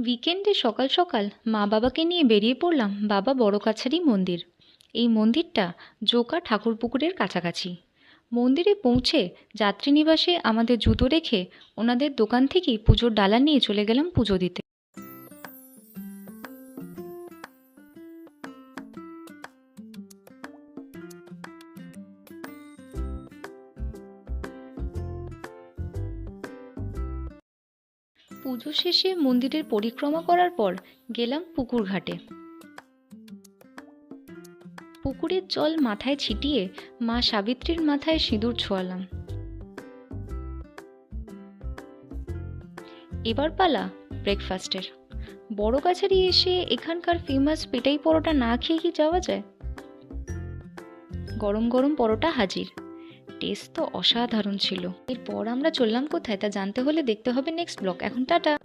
উইকেন্ডে সকাল সকাল মা বাবাকে নিয়ে বেরিয়ে পড়লাম বাবা বড় কাছারি মন্দির। এই মন্দিরটা জোকা ঠাকুরপুকুরের কাছাকাছি। মন্দিরে পৌঁছে যাত্রীনিবাসে আমাদের জুতো রেখে ওনাদের দোকান থেকেই পুজোর ডালা নিয়ে চলে গেলাম পুজো দিতে। পুজো শেষে মন্দিরের পরিক্রমা করার পর গেলাম পুকুর ঘাটে। পুকুরের জল মাথায় ছিটিয়ে মা সাবিত্রীর মাথায় সিঁদুর ছোঁয়ালাম। এবার পালা ব্রেকফাস্টের। বড় কাছারি এসে এখানকার ফেমাস পেটাই পরোটা না খেয়ে কি যাওয়া যায়? গরম গরম পরোটা হাজির। টেস্ট তো অসাধারণ ছিল। এরপর আমরা চললাম কোথায় তা জানতে হলে দেখতে হবে নেক্সট ব্লগ। এখন টাটা।